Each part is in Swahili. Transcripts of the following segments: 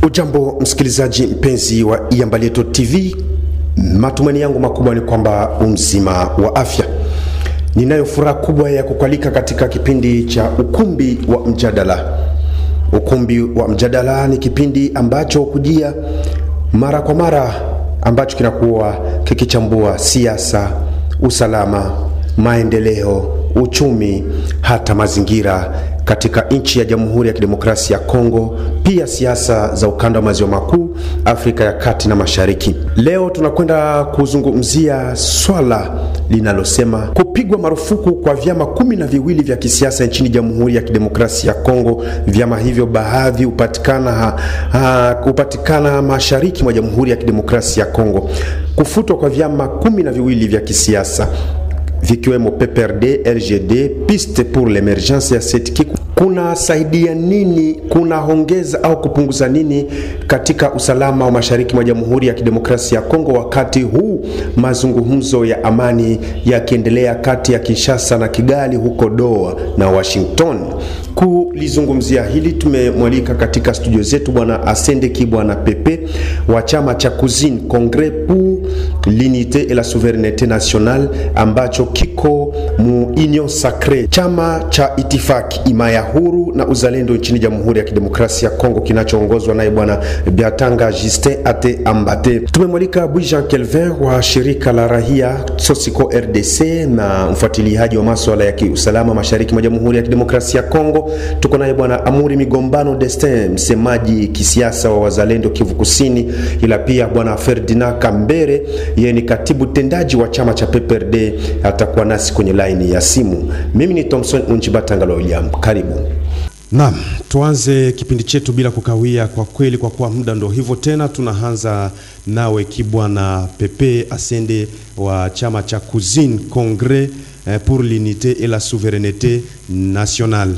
Ujambo msikilizaji mpenzi wa Iyambaleto TV, matumaini yangu makubwa ni kwamba umzima wa afya. Ninayo furaha kubwa ya kukualika katika kipindi cha Ukumbi wa Mjadala. Ukumbi wa Mjadala ni kipindi ambacho kujia mara kwa mara, ambacho kinakuwa kikichambua siasa, usalama, maendeleo, uchumi, hata mazingira katika nchi ya Jamhuri ya Kidemokrasia ya Kongo, pia siasa za ukanda wa maziwa makuu, Afrika ya Kati na Mashariki. Leo tunakwenda kuzungumzia swala linalosema kupigwa marufuku kwa vyama 12 vya kisiasa nchini Jamhuri ya Kidemokrasia ya Kongo. Vyama hivyo baadhi hupatikana mashariki mwa Jamhuri ya Kidemokrasia ya Kongo. Kufutwa kwa vyama 12 vya kisiasa vikiwemo PPRD, RGD, Piste pour l'Emergence ya Setiki, kuna saidia nini, kuna hongeza au kupunguza nini katika usalama wa mashariki mwa Jamhuri ya Kidemokrasia ya Kongo, wakati huu mazungumzo ya amani yakiendelea kati ya Kinshasa na Kigali huko Doha na Washington? Kulizungumzia hili tumemwalika katika studio zetu bwana Asende Kibwana Pepe wa chama cha Cousine Congrès pour l'Unité et la Souveraineté Nationale, ambacho kiko mu Union Sacrée, chama cha itifaki imaya huru na uzalendo nchini Jamhuri ya Kidemokrasia ya Kongo, kinachoongozwa naye bwana Biatanga Justin Ate Ambate. Tumemwalika Boujean Kelvin wa shirika la rahia Sosiko RDC na mfuatiliaji wa masuala ya kiusalama mashariki mwa Jamhuri ya Kidemokrasia ya Kongo. Tuko naye bwana Amuri Migombano Destin, msemaji kisiasa wa wazalendo Kivu Kusini, ila pia bwana Ferdinand Kambere, yeye ni katibu tendaji wa chama cha PPRD, atakuwa nasi kwenye line ya simu. Mimi ni Thompson Unchibatangalo William. Karibu. Naam, tuanze kipindi chetu bila kukawia. Kwa kweli kwa kuwa muda ndo hivyo tena, tunaanza nawe Kibwana Pepe Asende wa chama cha Cousine Congrès pour l'Unité et la Souveraineté Nationale,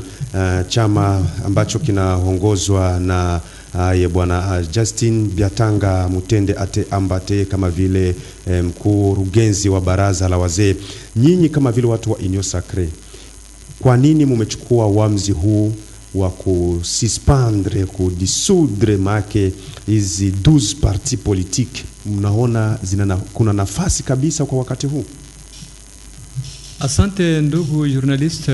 chama ambacho kinaongozwa na bwana Justin Biatanga Mutende Ate Ambate kama vile mkurugenzi wa baraza la wazee. Nyinyi kama vile watu wa Union Sacrée, kwa nini mumechukua uamuzi huu wa kususpendre, kudissoudre make hizi 12 parti politique? Mnaona kuna nafasi kabisa kwa wakati huu? Asante ndugu journalist.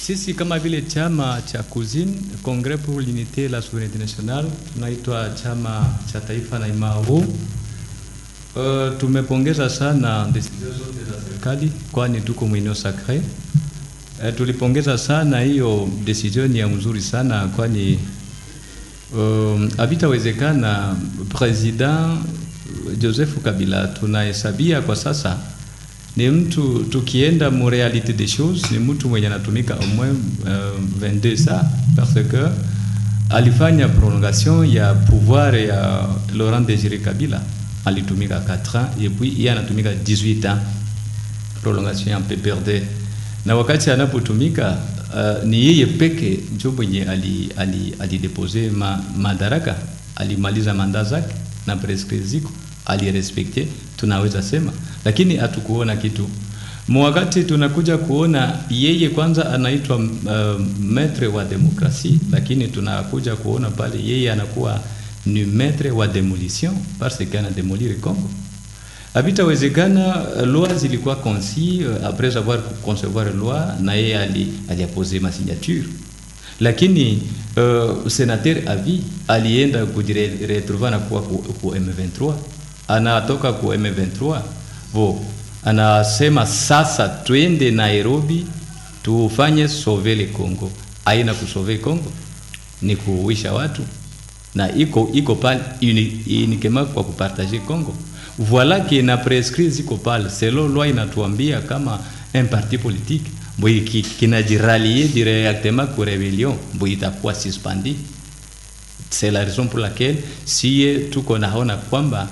Sisi kama vile chama cha Cousine Congrès pour l'Unité et la Souveraineté Nationale, tunaitwa chama cha taifa na imara. Tumepongeza sana decision zote za serikali, kwani tuko Union Sacrée. Tulipongeza sana hiyo decision ya mzuri sana, kwani habitawezekana President Joseph Kabila tunahesabia kwa sasa ni mtu, tukienda mu realite des choses, ni mtu mwenye anatumika au moins 22 ça, parce que alifanya prolongation ya pouvoir ya Laurent Désiré Kabila, alitumika 4 ans et puis il anatumika 18 ans prolongation ya PPRD. Na wakati anapotumika ni yeye peke ndio mwenye alidepose madaraka, alimaliza manda zake na presque ziko alirespecte, tunaweza sema, lakini hatukuona kitu. Mwakati tunakuja kuona yeye kwanza anaitwa maître wa demokrasia, lakini tunakuja kuona pale yeye anakuwa ni maître wa demolition parce que ana démolir Congo. Habitawezekana loi zilikuwa concis après avoir concevoir loi na yeye aliapose ma signature, lakini sénateur avi alienda kujiretrouver na kuwa ku M23, anatoka ku M23 anasema sasa twende Nairobi tufanye sauver le Congo. Aina kusauver Congo ni kuuisha watu, na iko pale uniquement kwa kupartager Congo. Voilà que na prescrit ziko pale, selon loi inatuambia kama un parti politique boy kinajiralier directement pour rébellion boy itakuwa suspendu. C'est la raison pour laquelle si tuko naona kwamba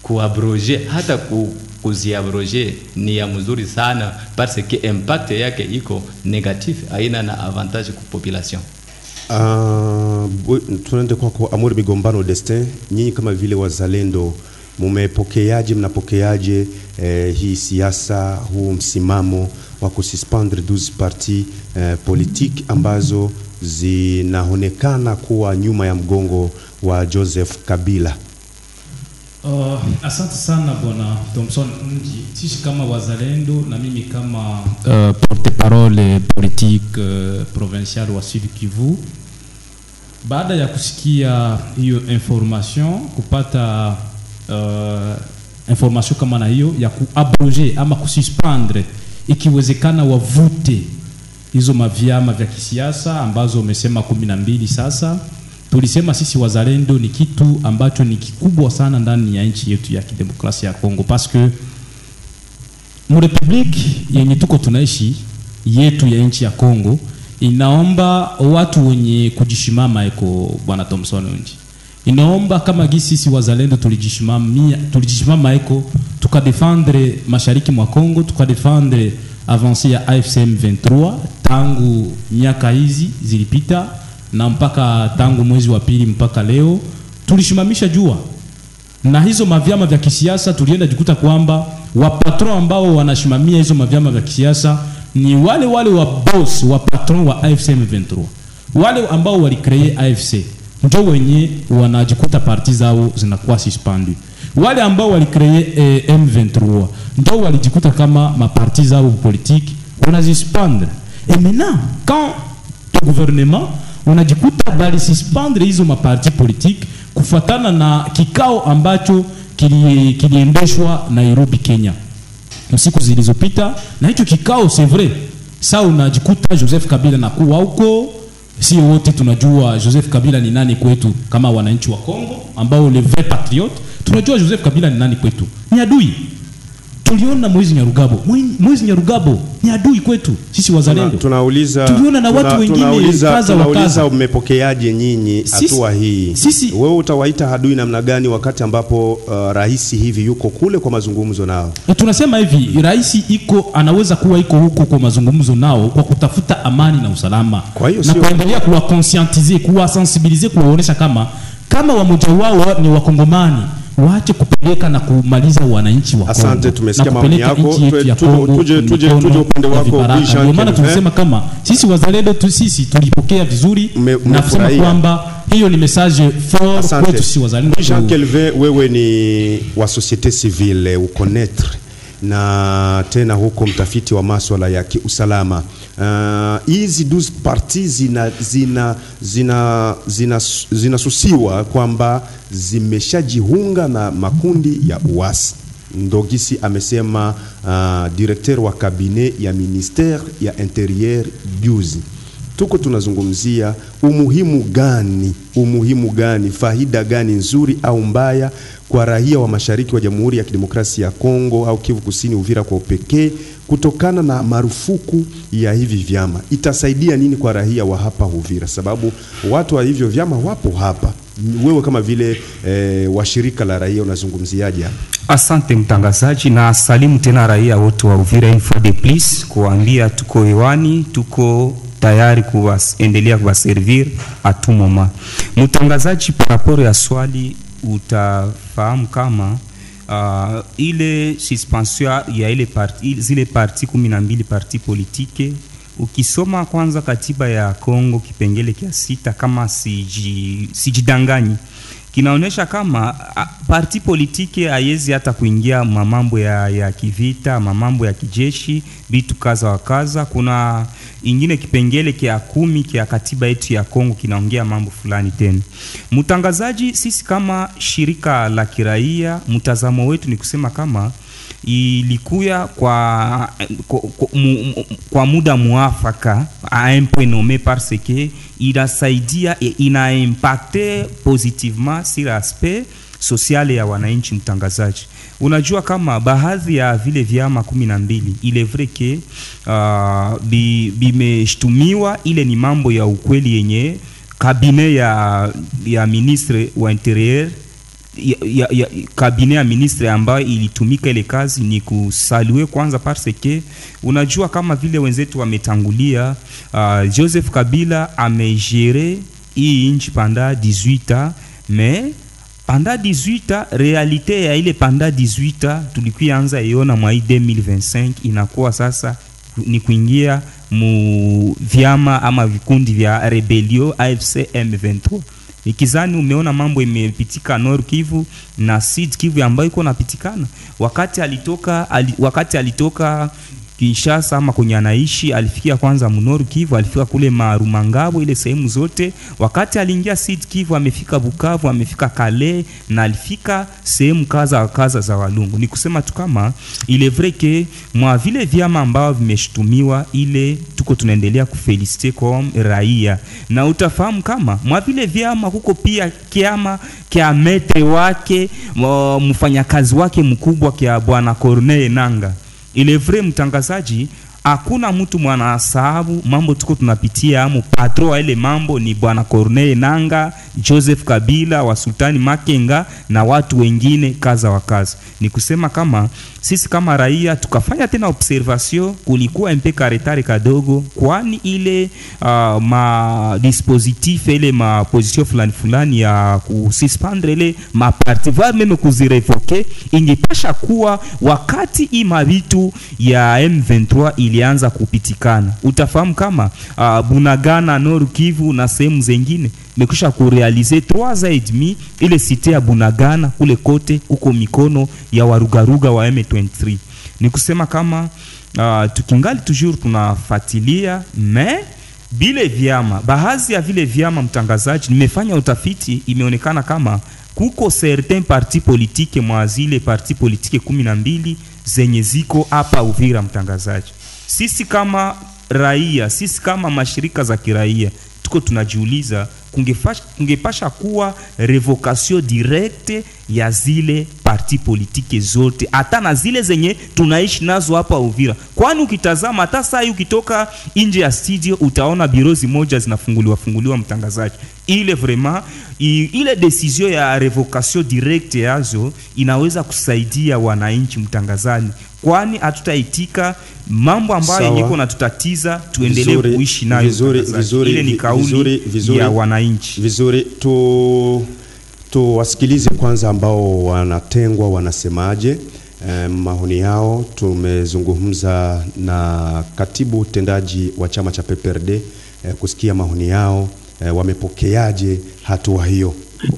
kuabroger hata kuziabroger ni ya mzuri sana, parce que impact yake iko negatif, haina na avantage kwa population. Tunaende kwa Amuri Migombano Destin, nyinyi kama vile wazalendo mnapokeaje hii siasa, huu msimamo wa kususpendre 12 parti politique ambazo zinaonekana kuwa nyuma ya mgongo wa Joseph Kabila? Asante sana bwana Thompson Nji. Sisi kama wazalendo na mimi kama porte-parole politique provincial wa Sud Kivu, baada ya kusikia hiyo information, kupata information kama na hiyo ya kuabroger ama kususpendre ikiwezekana wavute hizo mavyama vya kisiasa ambazo umesema 12 sasa, tulisema sisi wazalendo ni kitu ambacho ni kikubwa sana ndani ya nchi yetu ya kidemokrasia ya Kongo, parce que mu republique yenye tuko tunaishi yetu ya nchi ya Kongo inaomba watu wenye kujishimama eko bwana Thompson Nji. Inaomba kama gisi sisi wazalendo tulijishimama eko tukadefendre mashariki mwa Kongo, tukadefendre avancée ya AFC M23 tangu miaka hizi zilipita na mpaka tangu mwezi wa pili mpaka leo tulishimamisha jua. Na hizo mavyama vya kisiasa tulienda jikuta kwamba wapatron ambao wanashimamia hizo mavyama vya kisiasa ni wale wa boss wa patron wa AFC M23, wale ambao walicree AFC ndio wenye wanajikuta parti zao zinakuwa suspendu. Wale ambao walicree M23 ndio walijikuta kama maparti zao politique wanazisuspendre. Et maintenant quand le gouvernement unajikuta bali suspendre hizo maparti politique kufuatana na kikao ambacho kiliendeshwa Nairobi, Kenya siku zilizopita, na hicho kikao c'est vrai sasa unajikuta Joseph Kabila na kuwa huko. Si wote tunajua Joseph Kabila ni nani kwetu kama wananchi wa Kongo ambao le vrai patriote. Tunajua Joseph Kabila ni nani kwetu, ni adui. Tuliona Moise Nyarugabo ni adui kwetu sisi wazalendo. Tuliona na watu wengine kaza wakaza. Umepokeaje nyinyi hatua hii? Wewe utawaita adui namna gani wakati ambapo rais hivi yuko kule kwa mazungumzo nao? Tunasema hivi, rais anaweza kuwa huko kwa mazungumzo nao kwa kutafuta amani na usalama, na kuendelea kuwa conscientiser, kuwa sensibiliser, kuwaonesha kama wamoja wao ni wakongomani, waache kupeleka na kumaliza wananchi wa Kongo. Asante, tumesikia maoni yako. Tuje upande wako. Ndio maana tunasema kama sisi wazalendo sisi tulipokea vizuri na kusema kwamba hiyo ni message fort kwetu sisi wazalendo. Jean Kelvin, wewe ni wa société civile ukonetre na tena huko mtafiti wa masuala ya kiusalama. Hizi 12 parties zinasusiwa kwamba zimeshajiunga na makundi ya uasi. Ndogisi amesema directeur wa cabinet ya ministère ya intérieur juzi. Tuko tunazungumzia umuhimu gani, faida gani nzuri au mbaya kwa raia wa mashariki wa Jamhuri ya Kidemokrasia ya Kongo au Kivu Kusini, Uvira kwa upekee, kutokana na marufuku ya hivi vyama? Itasaidia nini kwa raia wa hapa Uvira, sababu watu wa hivyo vyama wapo hapa? Wewe kama vile wa shirika la raia unazungumziaje hapa? Asante mtangazaji, na salimu tena raia wote wa Uvira info de plus, kuambia tuko hewani, tuko tayari kuendelea kuwaservir a tout moment. Mtangazaji, par rapport ya swali, utafahamu kama ile suspension ya zile parti 12 parti politique, ukisoma kwanza katiba ya Kongo kipengele kia 6 kama sijidanganyi, kinaonesha kama parti politike haiwezi hata kuingia mamambo ya kivita, mamambo ya kijeshi, vitu kaza wakaza. Kuna ingine kipengele kia 10 kia katiba yetu ya Kongo kinaongea mambo fulani tena. Mtangazaji, sisi kama shirika la kiraia, mtazamo wetu ni kusema kama ilikuya kwa muda muafaka a un point nommé, parce que inasaidia et ina impacté positivement sur l'aspect social ya wananchi. Mtangazaji, unajua kama baadhi ya vile vyama 12 ile vrai que bimeshtumiwa, ile ni mambo ya ukweli yenye cabinet ya ministre wa intérieur ya cabinet ya ministre ambayo ilitumika ile kazi ni kusalue kwanza, parce que unajua kama vile wenzetu wametangulia, Joseph Kabila amegere hii nchi pendant 18 ans, mais pendant 18 ans realite ya ile pendant 18 ans tulikuanza iona mwa 2025 inakuwa sasa ni kuingia mu vyama ama vikundi vya rebelio AFC M23. Ikizani umeona mambo imepitika Nord Kivu na Sud Kivu ambayo iko napitikana. Wakati alitoka Kinshasa ama kwenye anaishi, alifikia kwanza Nord Kivu, alifika kule Marumangabo, ile sehemu zote. Wakati aliingia Sud Kivu, amefika Bukavu, amefika Kale, na alifika sehemu kaza za Walungu. Ni kusema tu kama ile vrai que mwa vile vyama ambao vimeshtumiwa, ile tuko tunaendelea kufelicite kwa raia. Na utafahamu kama mwa vile vyama huko pia kiama kia metre wake, mfanyakazi wake mkubwa kia bwana Corneille Nangaa. Ile vrai mtangazaji, hakuna mtu mwana sababu mambo tuko tunapitia amu patro ile mambo ni bwana Corneille Nangaa, Joseph Kabila wa Sultani Makenga na watu wengine kaza wa kaza. Ni kusema kama sisi kama raia tukafanya tena observation, kulikuwa mpeka retard kadogo, kwani ile ma dispositif ile ma position fulani ya kususpendre ile ma parti va meme kuzirevoke, ingepasha kuwa wakati ima vitu ya M23 ilianza kupitikana. Utafahamu kama Bunagana, Nord Kivu na sehemu zingine mekisha kurealize 3 ans et demi ile cité ya Bunagana kule kote uko mikono ya warugaruga wa M23. Ni kusema kama tukingali toujours tunafuatilia, mais bile vyama, baadhi ya vile vyama mtangazaji, nimefanya utafiti, imeonekana kama kuko certain parti politique mwa zile parti politique 12 zenye ziko hapa Uvira mtangazaji. Sisi kama raia, sisi kama mashirika za kiraia, tuko tunajiuliza kungepasha kuwa revocation directe ya zile parti politike zote, hata na zile zenye tunaishi nazo hapa Uvira. Kwani ukitazama hata saa ukitoka nje ya studio utaona birozi moja zinafunguliwa mtangazaji. Ile vraiment ile decision ya revocation directe yazo inaweza kusaidia wananchi mtangazaji, kwani hatutaitika mambo ambayo niko na tutatiza tuendelee kuishi nayo. Vizuri, ile ni kauli ya wananchi. Vizuri, tu wasikilize kwanza ambao wanatengwa wanasemaje maoni yao. Tumezungumza na katibu tendaji wa chama cha PPRD kusikia maoni yao, wamepokeaje hatua hiyo.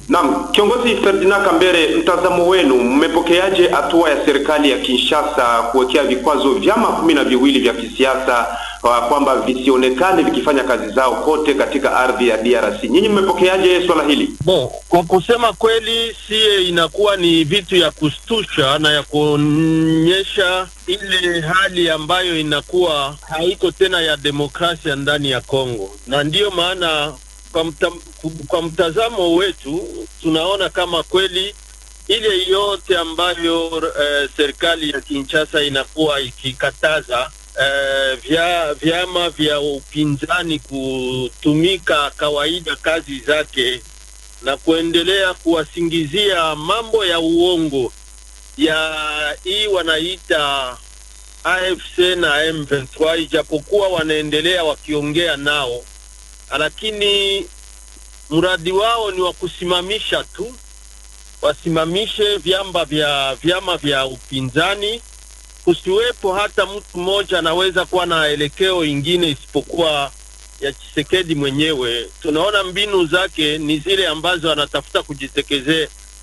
Naam, kiongozi Ferdinand Kambere, mtazamo wenu, mmepokeaje hatua ya serikali ya Kinshasa kuwekea vikwazo vyama 12 vya kisiasa kwamba visionekane vikifanya kazi zao kote katika ardhi ya DRC? Nyinyi mmepokeaje swala hili? Kwa kusema kweli, sie inakuwa ni vitu ya kustusha na ya kuonyesha ile hali ambayo inakuwa haiko tena ya demokrasia ndani ya Kongo. Na ndiyo maana kwa mtazamo wetu tunaona kama kweli ile yote ambayo serikali ya Kinshasa inakuwa ikikataza vyama vya upinzani kutumika kawaida kazi zake na kuendelea kuwasingizia mambo ya uongo ya hii wanaita AFC na M23, ijapokuwa wanaendelea wakiongea nao, lakini mradi wao ni wa kusimamisha tu, wasimamishe vyama vya upinzani, kusiwepo hata mtu mmoja anaweza kuwa na elekeo ingine isipokuwa ya Tshisekedi mwenyewe. Tunaona mbinu zake ni zile ambazo anatafuta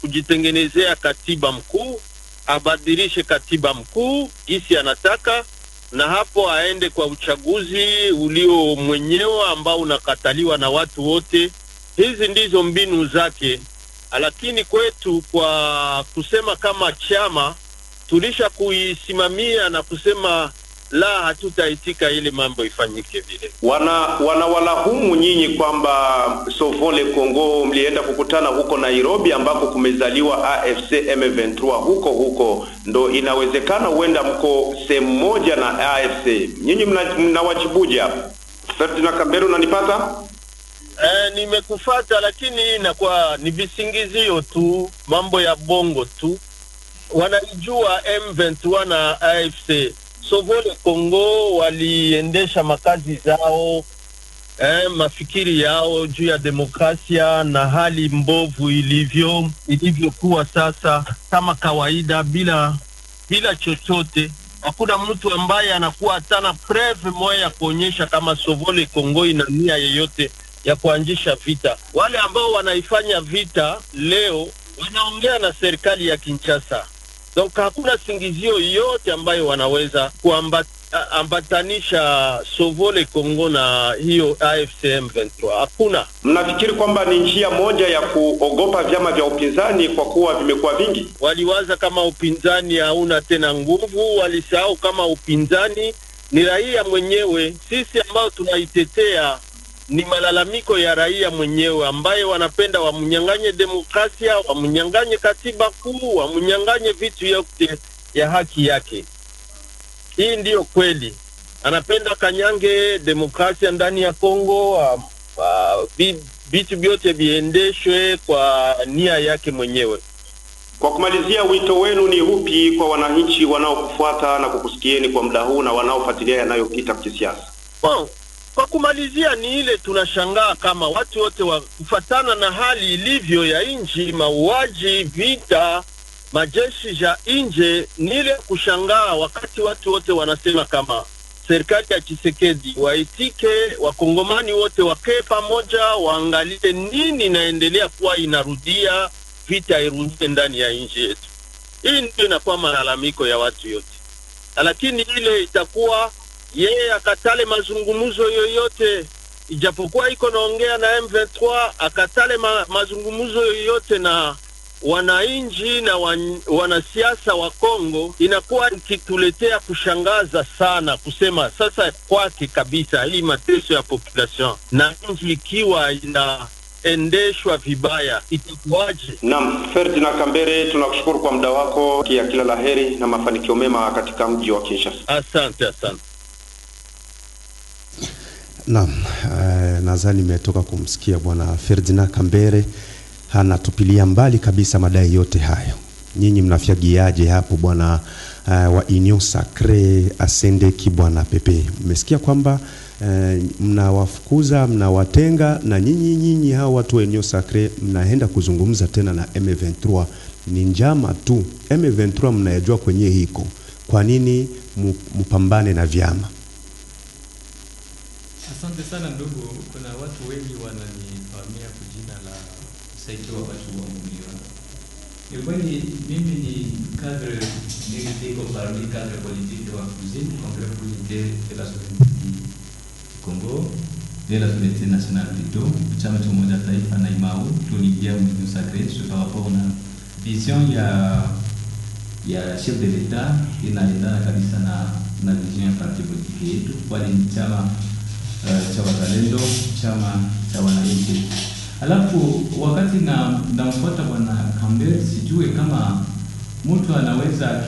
kujitengenezea katiba mkuu, abadilishe katiba mkuu jinsi anataka, na hapo aende kwa uchaguzi ulio mwenyewe ambao unakataliwa na watu wote. Hizi ndizo mbinu zake. Lakini kwetu kwa kusema kama chama tulisha kuisimamia na kusema la, hatutaitika ile mambo ifanyike vile. Walahumu nyinyi kwamba Sovole Kongo mlienda kukutana huko Nairobi ambako kumezaliwa AFC M23 huko ndo inawezekana huenda mko sehemu moja na AFC. Nyinyi mnawajibuje hapo? Ferdinand Kambere, unanipata? Nimekufuata, lakini inakuwa ni visingizio tu, mambo ya bongo tu. Wanajua M23 na AFC. Sovole Kongo waliendesha makazi zao, mafikiri yao juu ya demokrasia na hali mbovu ilivyokuwa sasa kama kawaida bila chochote. hakuna mtu ambaye anakuwa hatana preve moja ya kuonyesha kama Sovole Kongo ina nia yeyote ya kuanzisha vita. Wale ambao wanaifanya vita leo wanaongea na serikali ya Kinshasa. Donc hakuna singizio yote ambayo wanaweza kuambatanisha Sovole Kongo na hiyo AFC M23. Hakuna. Mnafikiri kwamba ni njia moja ya kuogopa vyama vya upinzani kwa kuwa vimekuwa vingi? Waliwaza kama upinzani hauna tena nguvu, walisahau kama upinzani ni raia mwenyewe. Sisi ambao tunaitetea ni malalamiko ya raia mwenyewe ambaye wanapenda wamunyanganye demokrasia, wamunyanganye katiba kuu, wamunyanganye vitu yote ya haki yake. Hii ndiyo kweli. Anapenda kanyange demokrasia ndani ya Kongo, vitu vyote viendeshwe kwa nia yake mwenyewe. Kwa kumalizia, wito wenu ni upi kwa wananchi wanaokufuata na kukusikieni kwa muda huu na wanaofuatilia yanayopita kisiasa? Kwa kumalizia ni ile tunashangaa kama watu wote kufatana na hali ilivyo ya nchi, mauaji, vita, majeshi ya nje, ni ile kushangaa wakati watu wote wanasema kama serikali ya Tshisekedi waitike, wakongomani wote wakae pamoja, waangalie nini inaendelea kuwa inarudia, vita irudie ndani ya nchi yetu. Hii ndio inakuwa malalamiko ya watu yote. Lakini ile itakuwa yeye akatale mazungumzo yoyote, ijapokuwa iko naongea na M23, akatale mazungumzo yoyote na wananchi na wanasiasa wa Kongo, inakuwa kituletea kushangaza sana, kusema sasa kwake kabisa hii mateso ya population na nchi ikiwa inaendeshwa vibaya itakuwaje? Naam, Ferdinand Kambere, tunakushukuru kwa muda wako, kila laheri na mafanikio mema katika mji wa Kinshasa. Asante. Naam, nadhani nimetoka kumsikia bwana Ferdinand Kambere, anatupilia mbali kabisa madai yote hayo. Nyinyi mnafiagiaje hapo bwana wa Union Sacrée Asende Kibwana Pepe? Mmesikia kwamba mnawafukuza, mnawatenga, na nyinyi hao watu wa Union Sacrée mnaenda kuzungumza tena na M23. Ni njama tu. M23 mnayajua kwenye hiko. Kwa nini mpambane na vyama? Asante sana ndugu, kuna watu wengi wananifahamia kwa jina la Saito wa watu wa Mumio. Ni kweli mimi ni cadre niko parmi cadre politique wa Cousine, Congrès politique de la Souveraineté du Congo, de la Souveraineté nationale plutôt, chama cha Umoja wa Taifa na IMAU, tuliingia Union Sacrée par rapport na vision ya chef de l'État inaendana kabisa na vision ya parti politique yetu, kwani ni chama cha wazalendo, chama cha wananchi. Alafu wakati namfuata bwana Kambere, sijue kama mtu anaweza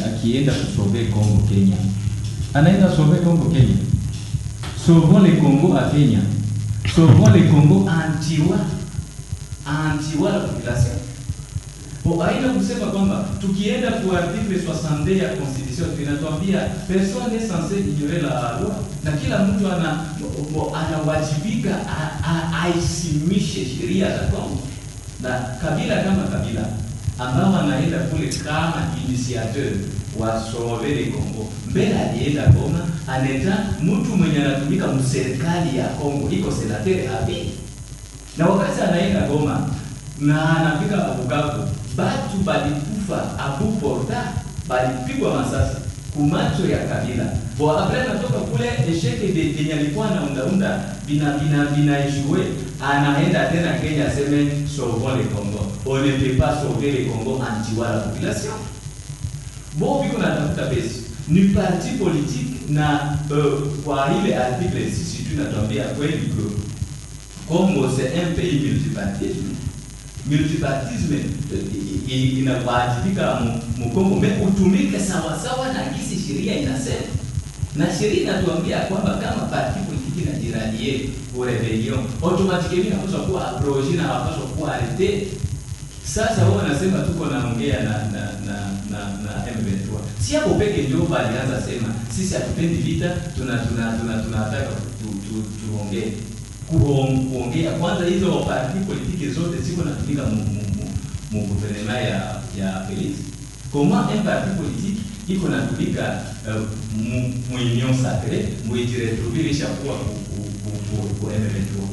akienda kusove Kongo Kenya. Anaenda sove Kongo Kenya. Sauvons le Congo à Kenya. Sauvons le Congo antiwa la population. Haina kusema kwamba tukienda kwa article 60 ya constitution inatuambia personne est censé ignorer la loi, na kila mtu anawajibika aisimishe sheria za Kongo. Na kabila kama kabila ambao anaenda kule kama initiateur wa Sauver le Congo, mbele alienda Goma, anaenda mtu mwenye anatumika mserikali ya Kongo, iko senateur hapi. Na wakati anaenda Goma na anafika Bukavu, batu balikufa Abu Porta, balipigwa masasi kumacho ya kabila. Apres natoka kule esheke de alikuwa na unda bina ejoué, anaenda tena Kenya seme sauvons le Congo. On ne peut pas sauver le Congo anti-wa la population. Biko na tafuta pesa. Ni parti politique na kwa ile article sisi tunatuambia kweli Congo c'est un pays multipartisme inawajibika Mkongo utumike sawa na kisi sheria inasema. Na sheria inatuambia kwamba kama parti politique na jirani yetu au rebellion automatiquement inapaswa kuwa approché na inapaswa kuwa arrêté. Sasa wao wanasema tuko naongea na M23. Si hapo peke ndio walianza sema sisi hatupendi vita, tunataka tuongee. Kuongea kwanza hizo parti politiki zote ziko natumika mu gouvernement ya Félix. Comment un parti politique iko natumika mu union sacrée mu retrouver les chapeaux pour M23.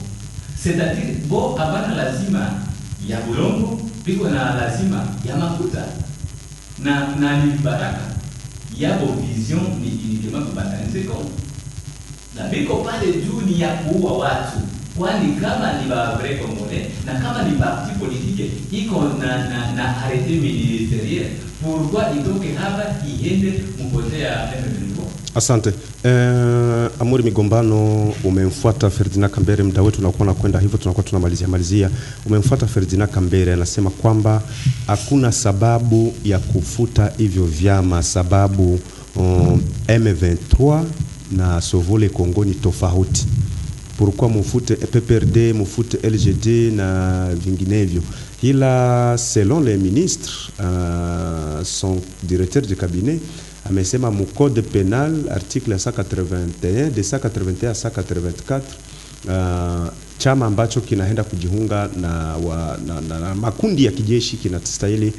C'est-à-dire bo abana lazima ya bulongo biko na lazima ya mafuta na ni baraka yabo vision ni uniquement kubatanize kwa na biko pale juu ni ya kuua watu, kwani kama ni ba vrai congolais na kama ni parti politique iko na arrêté ministériel, pourquoi itoke hapa iende mpotea M23? Asante. Amuri Migombano, umemfuata Ferdinand Kambere, muda wetu unakuwa nakwenda hivyo, tunakuwa tunamalizia. Umemfuata Ferdinand Kambere, anasema kwamba hakuna sababu ya kufuta hivyo vyama, sababu M23 na Sovole Kongo ni tofauti. Pourquoi mufute PPRD, mufute LGD na vinginevyo? Ila selon les ministres, son directeur de cabinet amesema mu code pénal article 181 de 181 à 184 chama ambacho kinaenda kujiunga na makundi ya kijeshi kinastahili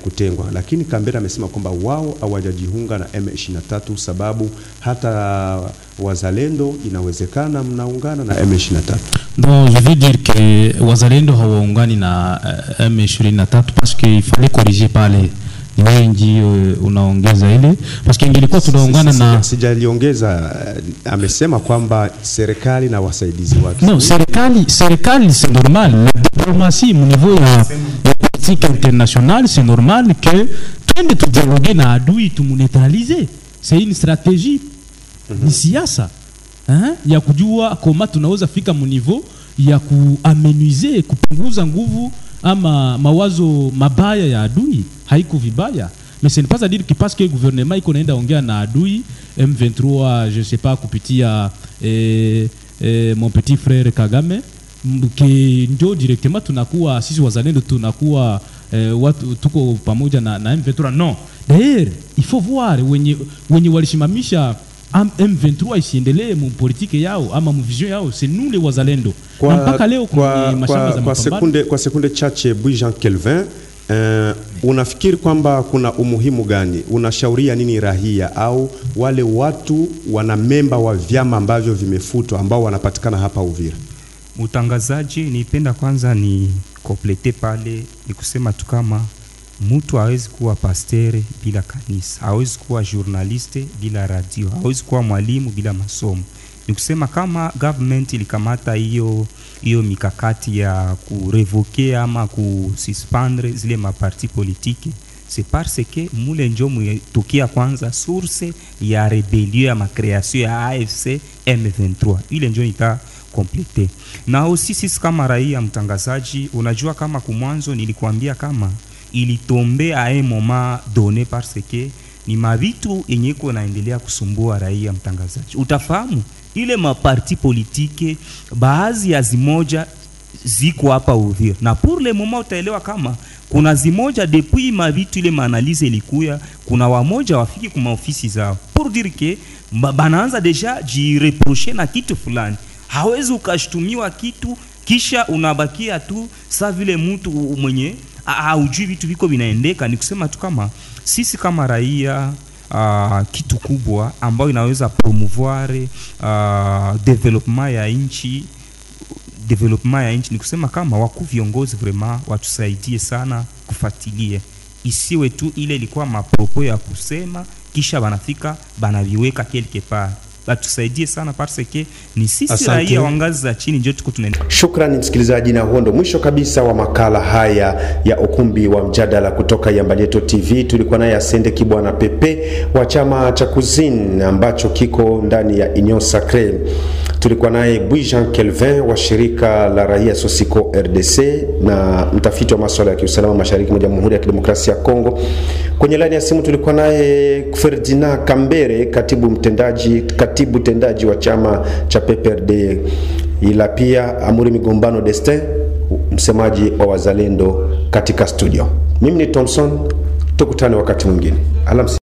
kutengwa, lakini Kambere amesema kwamba wao hawajajiunga na M23 sababu hata wazalendo inawezekana mnaungana na M23. Bon, je veux dire que wazalendo hawaungani na M23 parce qu'il fallait corriger pale wengi unaongeza ile parce que ingilikuwa tunaungana na sijaliongeza. Amesema kwamba serikali na wasaidizi wake. Non, serikali c'est normal. La diplomatie au niveau ya politique internationale, c'est normal que twende tu dialoguer na adui tu neutraliser. C'est une stratégie ni siasa ya kujua kama tunaweza fika mu niveau ya kuamenuiser, kupunguza nguvu ama mawazo mabaya ya adui. Haiko vibaya, mais ce n'est pas à dire que parce que le gouvernement iko naenda ongea na adui M23, je sais pas, kupitia mon petit frère Kagame, que ndio directement tunakuwa sisi wazalendo tunakuwa watu tuko pamoja na M23. Non, d'ailleurs il faut voir wenye walishimamisha M23 isiendelee mu politike yao ama mu vision yao, c'est nous les wazalendo. Na mpaka leo kwa mashamba za mapambano. Kwa sekunde chache, Bui Jean Kelvin, unafikiri kwamba kuna umuhimu gani? Unashauria nini rahia au wale watu wana memba wa vyama ambavyo vimefutwa ambao wanapatikana hapa Uvira? Mtangazaji, nipenda kwanza ni komplete pale, ni kusema tu kama mtu hawezi kuwa pastere bila kanisa, hawezi kuwa journaliste bila radio, hawezi kuwa mwalimu bila masomo. Ni kusema kama government ilikamata hiyo mikakati ya kurevoke ama kususpendre zile maparti politiki, c'est parce que mule njo tukia kwanza source ya rebellion ya makreation ya AFC M23. Ile njo nita komplete. Na aussi sisi kama raia, mtangazaji, unajua kama kumwanzo nilikuambia kama ilitombe a un moment donné parce que ni mavitu yenyeko naendelea kusumbua raia, mtangazaji. Utafahamu ile maparti politike baadhi ya zimoja ziko hapa Uvira, na pour le moment utaelewa kama kuna zimoja depuis mavitu ile maanalize ilikuya, kuna wamoja wafiki kuma ofisi zao pour dire que banaanza deja jireprocher na kitu fulani. Hawezi ukashtumiwa kitu kisha unabakia tu sa vile mtu mwenye haujui vitu viko vinaendeka. Ni kusema tu kama sisi kama raia kitu kubwa ambayo inaweza promouvoir development ya nchi ni kusema kama wakuu viongozi vraiment watusaidie sana kufuatilia, isiwe tu ile ilikuwa mapropo ya kusema kisha banafika banaviweka quelque part. Batusaidie sana parce que ni sisi raia wa ngazi za chini ndio tuko tunaenda. Shukrani msikilizaji, na huo ndo mwisho kabisa wa makala haya ya ukumbi wa mjadala kutoka Yambalieto TV. Tulikuwa naye Asende Kibwana Pepe wa chama cha Kuzin ambacho kiko ndani ya Union Sacrée. Tulikuwa naye Bui Jean Kelvin wa shirika la raia Sosiko RDC na mtafiti wa masuala ya kiusalama mashariki mwa Jamhuri ya Kidemokrasia ya Kongo. Kwenye laini ya simu tulikuwa naye Ferdinand Kambere, katibu tendaji wa chama cha PPRD, ila pia Amuri Migombano Destin, msemaji wa wazalendo katika studio. Mimi ni Thompson, tukutane wakati mwingine. Alamsi.